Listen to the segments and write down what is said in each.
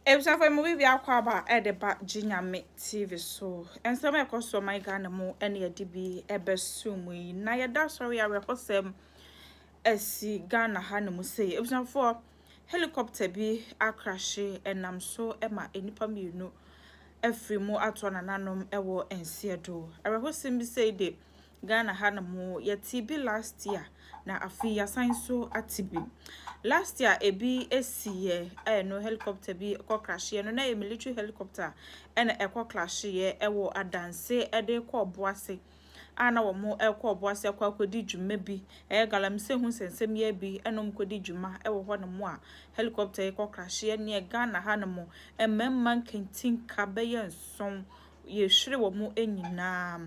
Ebsa for movie akwaba edeba Jinyame TV so. And some ekoso my Ghana mo ene edibi ebesumu yi. Na yeda sorry a rekosem esi Ghana ha no mu say. Ebsa for helicopter bi akrashe enam so ema enipa mienu efri mu ato nananom ewo ensiedo. Rekosem bi say de Ghana ha no mu yeti bi last year na afi yasan so atibi. Last year ebi esiye no helicopter bi ko crash ye no na military helicopter and ekwo crash ye ewo adanse ede ko boase ana wo mo ekwo boase kwa kodi dwuma bi galamse hu sensem ye bi enom kodi dwuma ewo ho no mo a helicopter ko crash ye ne Ghana ha no mo ememman kentin ka be ye nson ye hwere wo mo enyina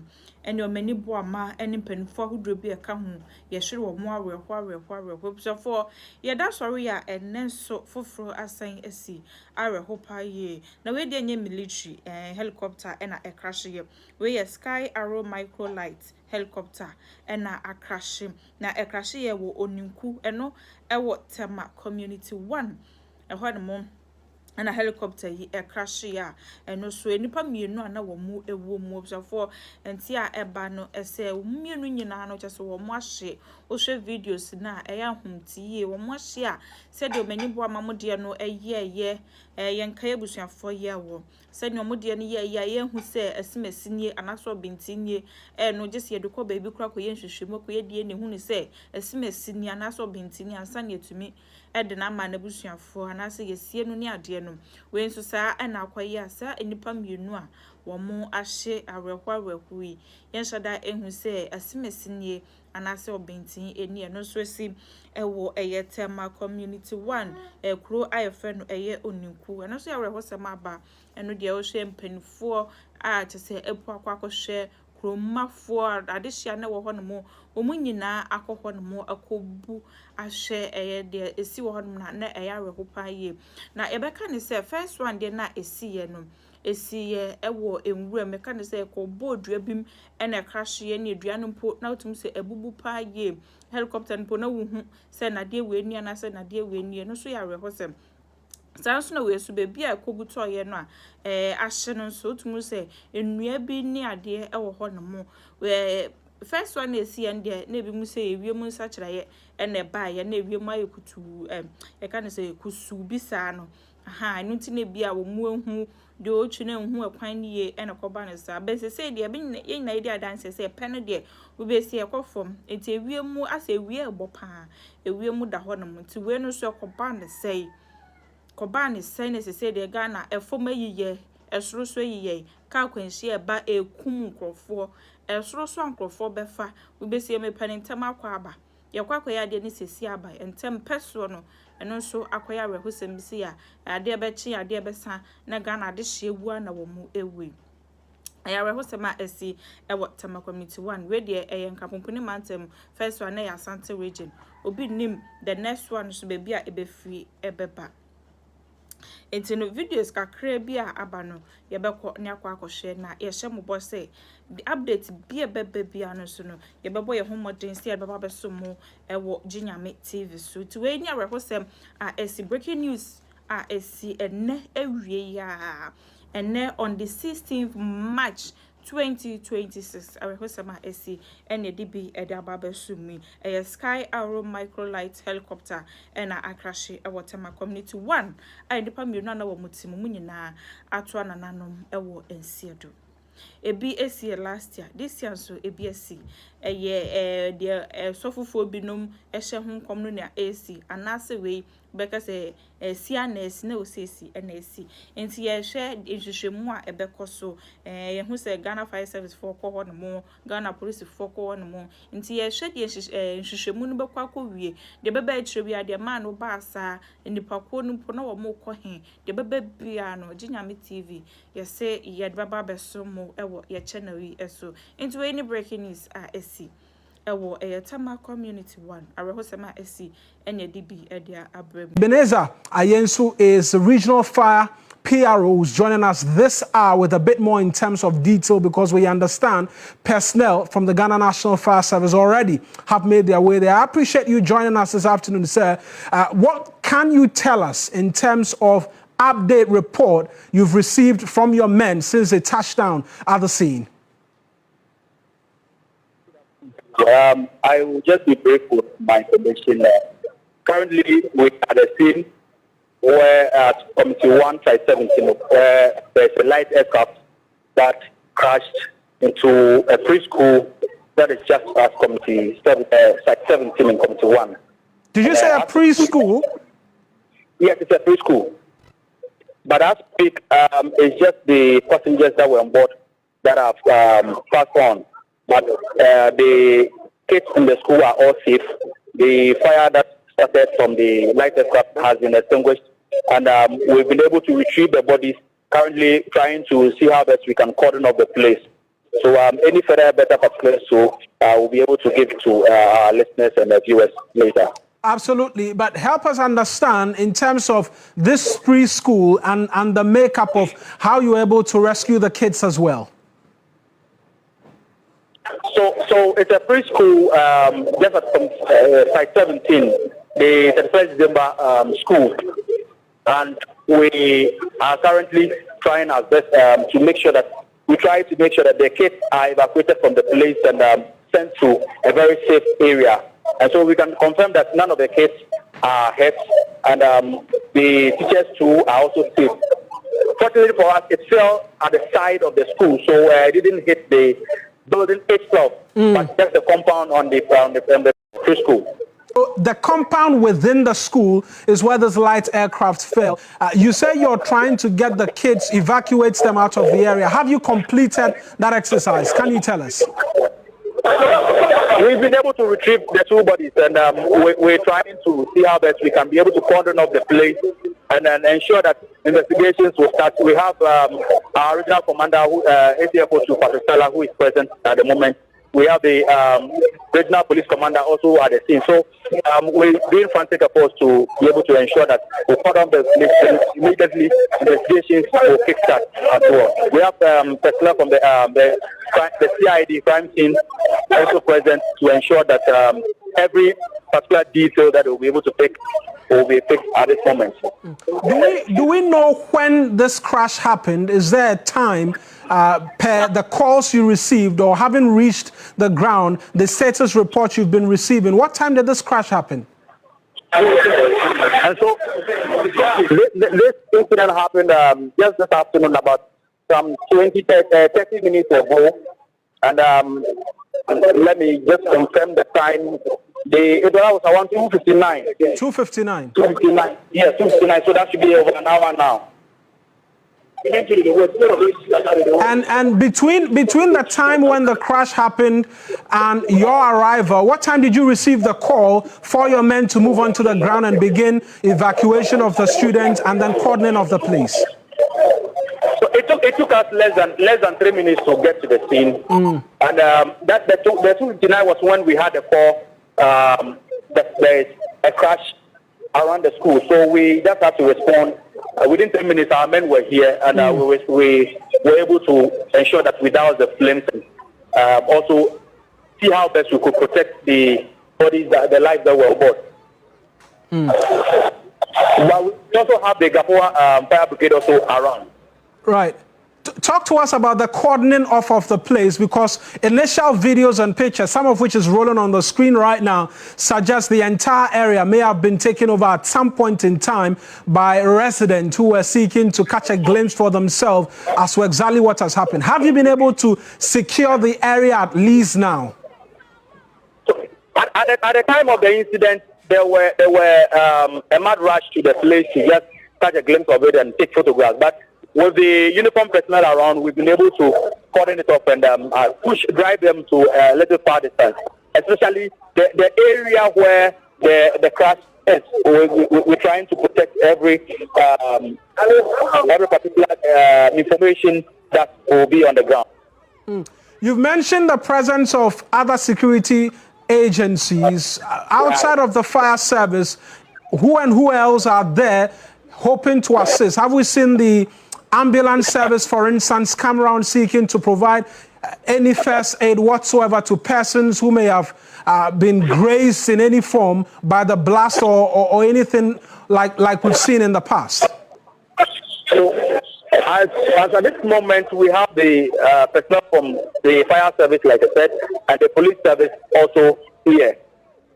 ene omani bo ama ene mpanifo ahudro bi eka ho ye hwere wo mo awerho so for ye da sorry ya ene so foforo asan asi awerho pa ye na we de nye military helicopter ena e crash ye we ye sky arrow microlight helicopter ena a crash na e crash ye wo oninku eno ewo Tema Community 1 ehwa no mo na helicopter yi e crash ya eno so enipa mienu ana wo mu ewo mu obsafo enti a eba no ese mienu nyina no kyese wo mu ahye o hwe videos na e ya humtiye wo mu ahye a se de omani bo amamode no eye yenka ebusuafo ye wo se ne omode no ye hu se asimasinie anaso bintinye no gyese ye de ko baabi kura ko ye nhwehwemu ko ye die ne hu ne se asimasinie anaso bintinye ansa ne etumi ede na ma na busuafo anase yesie no ne ade no we nso saa na akwayi asa enipa mienu a wo mo ahye awerhwa yi yenhyada ehu se asimasinie anase obentin eni no so si ewo eye Tema Community 1 ekuro ayefe no eye oninku eno so awerhwa sema ba eno de wo hwe mpanifo a kyese epu akwakɔhwe kromafo adehia na wo ho no mo omunyina akɔhɔ no mo akobu ahwe eye de esi wo ho no na eye awerho pa ye na yebeka ne se first one de na esi ye no esiye ewo enwura meka ne se ko bodua bim ena crash ye ne dua no mpo na otum se ebubu pa ye helicopter mpo na wo hu se na de we ni na se na de we ni no so ya reho se sanso na we su be bia kobuto ye no a ahye no so otum se enua bi ni ade ewo ho no mo first one esi ye de na bi mu se ewie mu nsa kira ye ena ba ye na ewie mu ayekutu e ka ne se kusu bi sa no aha enu ti na bia wo mu ehu de o twi na ehu akwan ni ye ena koba ne sa be se de be ye na ye de adanse se pe no de wo be se ekofom enti ewie mu asa ewie ebo pa ewie mu da ho no mo ti we no so koba ne sei ne se de Ghana efom ayiye esoro so ayiye ka kwanhie eba ekum nkrofo esoro so nkrofo befa wo be se me panintam akwa aba ye kwakwa ya de ne sesi aba entem peso no eno so akoya rehosem bisi ya ade bechi ade besa na Ghana ade hyewu na wo mu ewe aya rehosem a esi ewo Tema Community 1 we de nkapompuni mantem first one na ya Asante region obi nim the next one so be bia ebefri ebeba enti no videos kakra bi a aba no ye bekọ ne akwa akọhwe na ye hye mo bo se the update bi ebeba bia no so no ye bebo ye homodin se ye beba beso mo ewo Jinyame TV so ti we nya rehosem a esi breaking news a esi ene ewie ya ene on the 16th March 2026 arehosema esi ene dibi ede ababesu mi sky arrow microlight helicopter ena akrashi ewo Tema Community 1 ndipa mi na wo mutimu munyina ato anananom ewo ensiedo ebi esi last year this year so ebi esi de sofufo binom ehye ho kom no na esi anase we beka se sia na esi na osesi na esi enti ye hwe nhwehwemu a ebekoso ye hu se Ghana Fire Service for ko no mo Ghana Police for ko no mo enti ye hwe de nhwehwemu no bekwa ko wie de beba etire bia de man no ba asa nipa ko no mpo na wo mo ko he de beba bia no Jinyame TV ye se ye de baba beso mo ewo ye channel wi eso enti we ni breaking news a esi ewo Tema Community 1 arehosema esi enye dibi edia abrem Beneza Ayensu is regional fire PRO who's joining us this hour with a bit more in terms of detail because we understand personnel from the Ghana National Fire Service already have made their way there. I appreciate you joining us this afternoon, sir. What can you tell us in terms of update report you've received from your men since they touched down at the scene? I will just be brief with my information. Currently, we are at a scene where at Committee 1, Site 17, where there's a light aircraft that crashed into a preschool that is just past Committee Site 17 in Committee 1. Did you say a preschool? Yes, it's a preschool. But as we speak, it's just the passengers that were on board that have passed on. But the kids in the school are all safe. The fire that started from the light aircraft has been extinguished, and we've been able to retrieve the bodies. Currently, trying to see how best we can cordon off the place. So, any further better particulars, so we'll be able to give it to our listeners and viewers later. Absolutely, but help us understand in terms of this preschool and the makeup of how you were able to rescue the kids as well. So it's a preschool just at Site 17, the 31st December school, and we are currently trying our best to make sure that the kids are evacuated from the place and sent to a very safe area. And so we can confirm that none of the kids are hurt, and the teachers too are also safe. Fortunately for us, it fell at the side of the school, so it didn't hit the building itself, but just the compound on the preschool. The compound within the school is where this light aircraft fell. You say you're trying to get the kids, evacuate them out of the area. Have you completed that exercise? Can you tell us? We've been able to retrieve the two bodies, and we're trying to see how best we can be able to cordon off the place and then ensure that investigations will start. We have our regional commander, ACFO to Patrick Stella, who is present at the moment. We have the regional police commander also at the scene. So we're doing frantic efforts to be able to ensure that we cordon the place immediately. Investigations will kickstart as well. We have personnel from the CID crime scene also present to ensure that every particular detail that we'll be able to pick will be picked at this moment. Do we know when this crash happened? Is there a time per the calls you received or having reached the ground, the status report you've been receiving? What time did this crash happen? And so this incident happened just this afternoon, about some 30 minutes ago. And let me just confirm the time. It was around 2:59. 2:59. 2:59. Yes, 2:59. So that should be over an hour now. And between the time when the crash happened and your arrival, what time did you receive the call for your men to move onto the ground and begin evacuation of the students and then cordoning of the place? So it took us less than 3 minutes to get to the scene, and that the 2:59 was when we had a call that there is a crash around the school. So we just had to respond. Within 10 minutes, our men were here, and we were able to ensure that we doused the flames and also see how best we could protect the bodies, the lives that were on board. But we also have the Gapua Fire Brigade also around. Right. Talk to us about the cordoning off of the place, because initial videos and pictures, some of which is rolling on the screen right now, suggest the entire area may have been taken over at some point in time by residents who were seeking to catch a glimpse for themselves as to exactly what has happened. Have you been able to secure the area at least now? So at the time of the incident, there were a mad rush to the place to just catch a glimpse of it and take photographs. But with the uniform personnel around, we've been able to cordon it off and drive them to a little far distance, especially the area where the crash is. We're trying to protect every particular information that will be on the ground. You've mentioned the presence of other security agencies outside of the fire service. Who else are there hoping to assist? Have we seen the ambulance service, for instance, come around seeking to provide any first aid whatsoever to persons who may have been grazed in any form by the blast or anything like we've seen in the past? So, as at this moment, we have the personnel from the fire service, like I said, and the police service also here.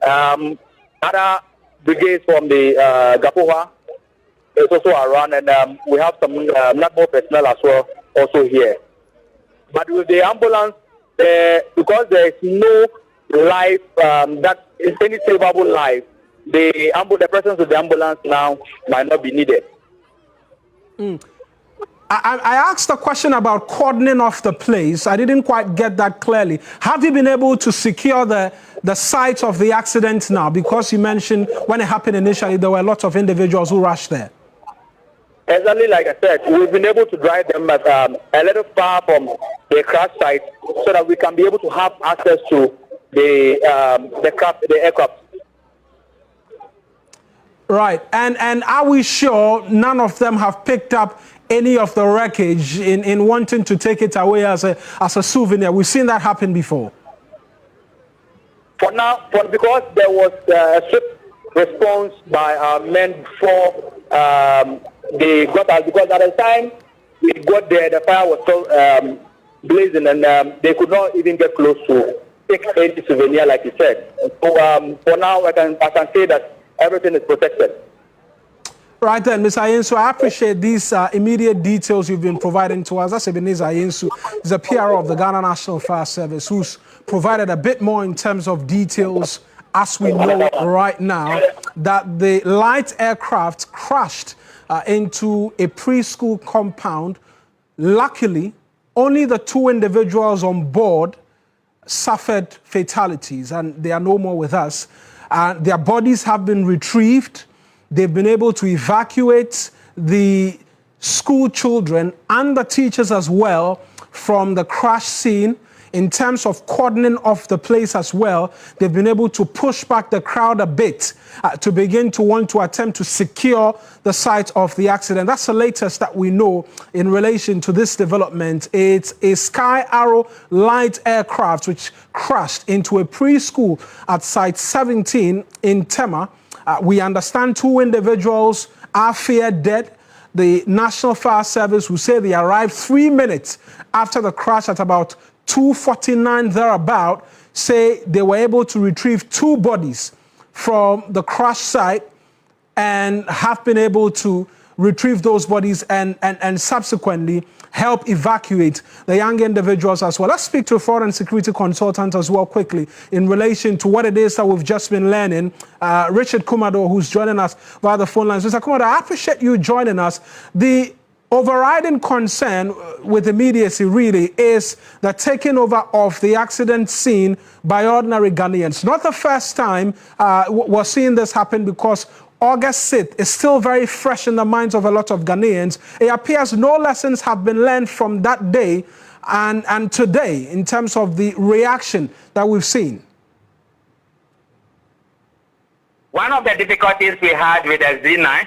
Other brigades from the Gapoha is also around, and we have some NACMO personnel as well also here. But with the ambulance, because there is no life that is any savable life, the presence of the ambulance now might not be needed. I asked a question about cordoning off the place. I didn't quite get that clearly. Have you been able to secure the site of the accident now? Because you mentioned when it happened initially, there were lots of individuals who rushed there. Exactly like I said, we've been able to drive them a little far from the crash site so that we can be able to have access to the aircraft. Right, and are we sure none of them have picked up any of the wreckage in wanting to take it away as a souvenir? We've seen that happen before. For now, because there was a swift response by our men before they got us, because at the time we got there, the fire was still blazing, and they could not even get close to take any souvenir, like you said. So for now, I can say that everything is protected. Right then, Ms. Ayensu, I appreciate these immediate details you've been providing to us. That's Ebenezer Ayensu, is a PRO of the Ghana National Fire Service, who's provided a bit more in terms of details, as we know right now, that the light aircraft crashed into a preschool compound. Luckily, only the 2 individuals on board suffered fatalities, and they are no more with us. Their bodies have been retrieved. They've been able to evacuate the school children and the teachers as well from the crash scene. In terms of cordoning off the place as well, they've been able to push back the crowd a bit to begin to want to attempt to secure the site of the accident. That's the latest that we know in relation to this development. It's a Sky Arrow light aircraft which crashed into a preschool at Site 17 in Tema. We understand 2 individuals are feared dead. The National Fire Service will say they arrived 3 minutes after the crash at about 2:49 thereabout, say they were able to retrieve 2 bodies from the crash site and have been able to retrieve those bodies and subsequently help evacuate the young individuals as well. Let's speak to a foreign security consultant as well quickly in relation to what it is that we've just been learning. Richard Kumado, who's joining us via the phone lines. Mr. Kumado, I appreciate you joining us. The overriding concern with immediacy really is the taking over of the accident scene by ordinary Ghanaians. Not the first time we're seeing this happen, because August 6th is still very fresh in the minds of a lot of Ghanaians. It appears no lessons have been learned from that day and today in terms of the reaction that we've seen. One of the difficulties we had with the Z9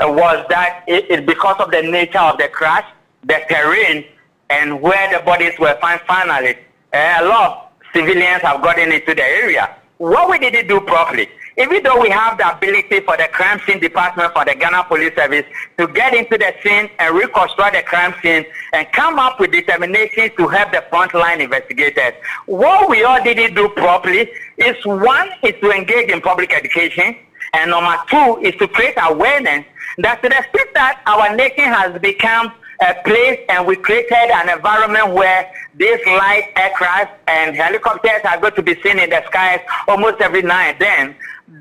was that it because of the nature of the crash, the terrain, and where the bodies were found finally, a lot of civilians have gotten into the area. What we didn't do properly, even though we have the ability for the crime scene department for the Ghana Police Service to get into the scene and reconstruct the crime scene and come up with determinations to help the frontline investigators, what we all didn't do properly is, 1 is to engage in public education, and number 2 is to create awareness that to the extent that our nation has become a place and we created an environment where these light aircraft and helicopters are going to be seen in the skies almost every now and then.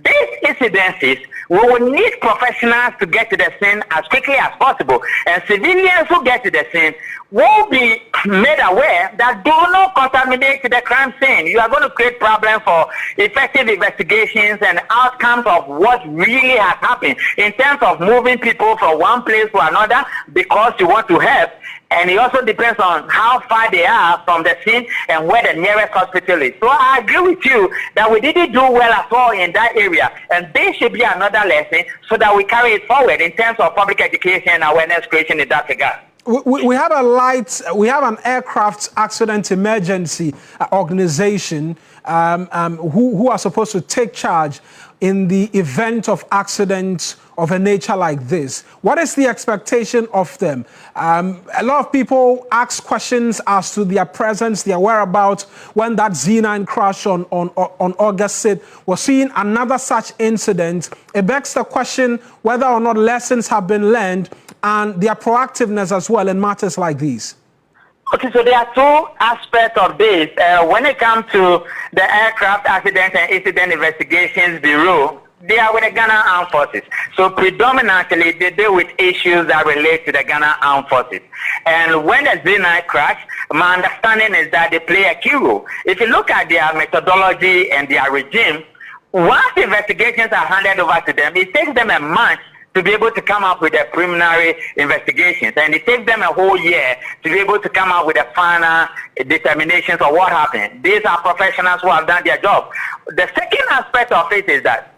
These incidences, we will need professionals to get to the scene as quickly as possible, and civilians who get to the scene will be made aware that do not contaminate the crime scene. You are going to create problems for effective investigations and outcomes of what really has happened in terms of moving people from one place to another because you want to help. And it also depends on how far they are from the scene and where the nearest hospital is. So I agree with you that we didn't do well at all in that area. And this should be another lesson so that we carry it forward in terms of public education and awareness creation in that regard. We have an aircraft accident emergency organization who are supposed to take charge in the event of accidents of a nature like this, what is the expectation of them? A lot of people ask questions as to their presence, their whereabouts. When that Z9 crash on August 6th, we're seeing another such incident. It begs the question whether or not lessons have been learned and their proactiveness as well in matters like these. Okay, so there are two aspects of this. When it comes to the Aircraft Accident and Incident Investigations Bureau, they are with the Ghana Armed Forces. So predominantly, they deal with issues that relate to the Ghana Armed Forces. And when the Z9 crash, my understanding is that they play a key role. If you look at their methodology and their regime, once investigations are handed over to them, it takes them a month to be able to come up with the preliminary investigations. And it takes them a whole year to be able to come up with the final determinations of what happened. These are professionals who have done their job. The second aspect of it is that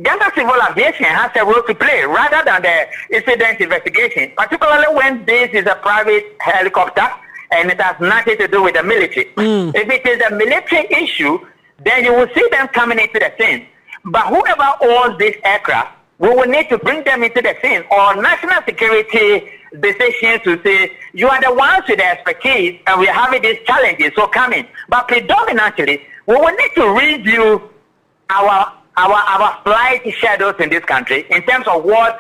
Ghana Civil Aviation has a role to play rather than the incident investigation, particularly when this is a private helicopter and it has nothing to do with the military. If it is a military issue, then you will see them coming into the scene. But whoever owns this aircraft, we will need to bring them into the scene, or national security decisions to say, you are the ones with the expertise and we are having these challenges, so come in. But predominantly, we will need to review our flight schedules in this country in terms of what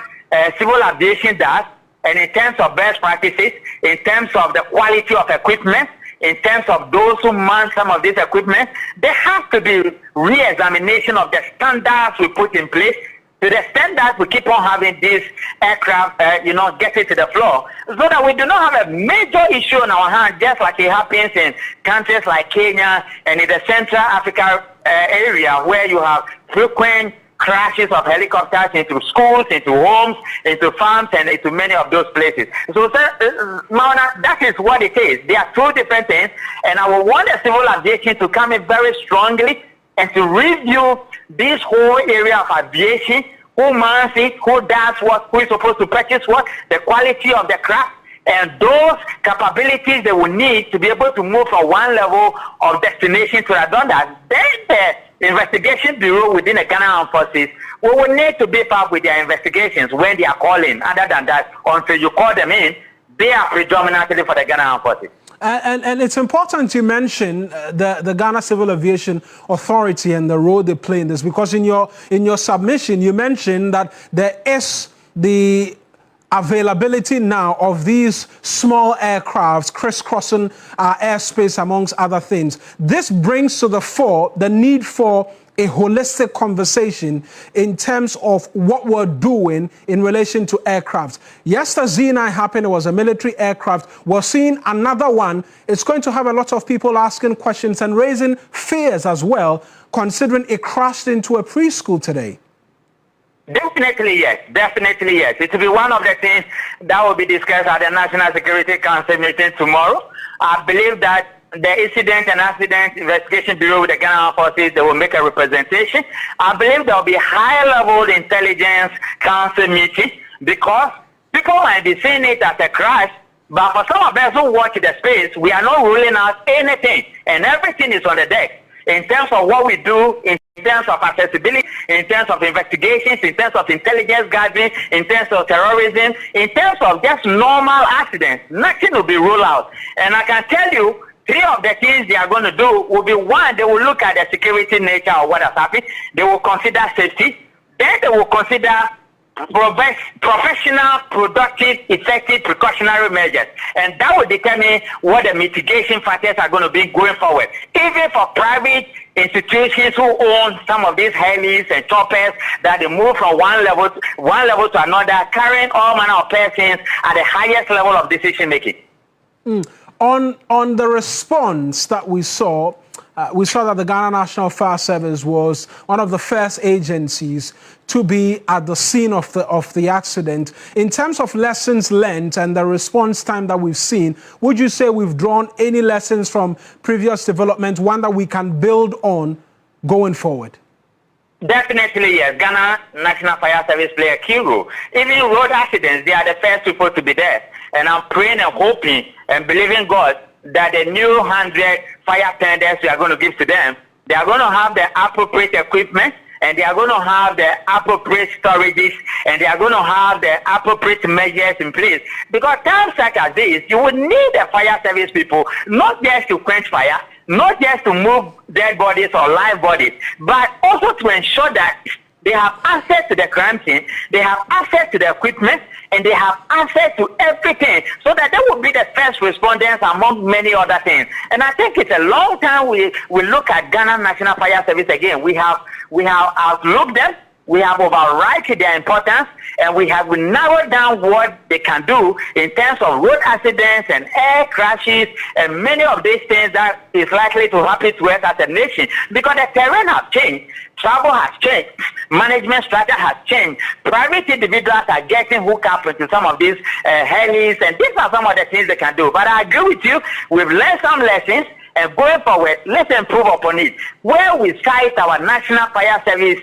civil aviation does, and in terms of best practices, in terms of the quality of equipment, in terms of those who man some of this equipment. There has to be re-examination of the standards we put in place, to the extent that we keep on having this aircraft, getting to the floor, so that we do not have a major issue on our hands, just like it happens in countries like Kenya and in the Central Africa area, where you have frequent crashes of helicopters into schools, into homes, into farms, and into many of those places. So, Mauna, that is what it is. They are two different things, and I would want the civil aviation to come in very strongly and to review this whole area of aviation, who mans it, who does what, who is supposed to purchase what, the quality of the craft, and those capabilities they will need to be able to move from one level of destination to another. Then the investigation bureau within the Ghana Armed Forces will need to beef up with their investigations when they are calling. Other than that, until you call them in, they are predominantly for the Ghana Armed Forces. And it's important you mention the Ghana Civil Aviation Authority and the role they play in this, because in your submission you mentioned that there is the availability now of these small aircrafts crisscrossing our airspace, amongst other things. This brings to the fore the need for a holistic conversation in terms of what we're doing in relation to aircraft. Yes, the Z9 happened, it was a military aircraft. We're seeing another one. It's going to have a lot of people asking questions and raising fears as well, considering it crashed into a preschool today. Definitely yes. Definitely yes. It will be one of the things that will be discussed at the National Security Council meeting tomorrow. I believe that the Incident and Accident Investigation Bureau with the Ghana Armed Forces, they will make a representation. I believe there will be high-level intelligence council meeting, because people might be seeing it as a crash, but for some of us who watch the space, we are not ruling out anything, and everything is on the deck in terms of what we do, in terms of accessibility, in terms of investigations, in terms of intelligence gathering, in terms of terrorism, in terms of just normal accidents. Nothing will be ruled out. And I can tell you, three of the things they are going to do will be: one, they will look at the security nature of what has happened. They will consider safety. Then they will consider professional, productive, effective precautionary measures. And that will determine what the mitigation factors are going to be going forward. Even for private institutions who own some of these helis and choppers, that they move from one level to another, carrying all manner of persons at the highest level of decision making. On the response that we saw that the Ghana National Fire Service was one of the first agencies to be at the scene of the accident. In terms of lessons learned and the response time that we've seen, would you say we've drawn any lessons from previous development, one that we can build on going forward? Definitely, yes. Ghana National Fire Service play a key role. Even road accidents, they are the first people to be there. And I'm praying and hoping and believing God that the new 100 fire tenders we are going to give to them, they are going to have the appropriate equipment, and they are going to have the appropriate storages, and they are going to have the appropriate measures in place. Because times such as this, you would need the fire service people, not just to quench fire, not just to move dead bodies or live bodies, but also to ensure that they have access to the crime scene, they have access to the equipment, and they have access to everything, so that they will be the first responders among many other things. And I think it's a long time we look at Ghana National Fire Service again. We have outlooked them, we have overridden their importance, and we have narrowed down what they can do in terms of road accidents and air crashes and many of these things that is likely to happen to us as a nation, because the terrain has changed, travel has changed, management structure has changed, private individuals are getting hooked up into some of these helis, and these are some of the things they can do. But I agree with you, we've learned some lessons, and going forward, let's improve upon it. Where we cite our National Fire Service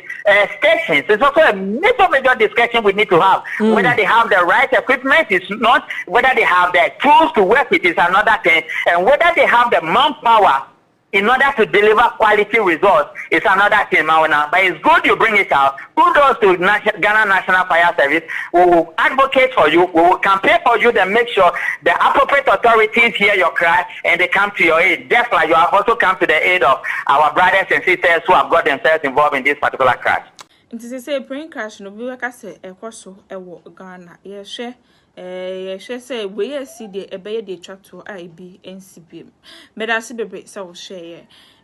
stations, it's also a major discussion we need to have. Whether they have the right equipment is not, whether they have the tools to work with is another thing, and whether they have the manpower in order to deliver quality results is another thing, Mauna. But it's good you bring it out. Kudos to Ghana National Fire Service. We will advocate for you. We will campaign for you to make sure the appropriate authorities hear your cry and they come to your aid. Just like you have also come to the aid of our brothers and sisters who have got themselves involved in this particular crash. It is a plane crash. No, we can say a course of Ghana. Yes, share. She say we see the the chat to IB NCPM. But I see the so share.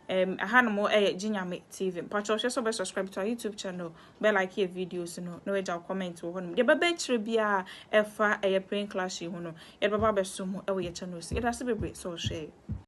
I had more Jinyame TV. Patch also subscribe to our YouTube channel. Be like here videos no way comment or one. The baby be a plane clash. You know, it baba be sumo. Channel. It has to be so share.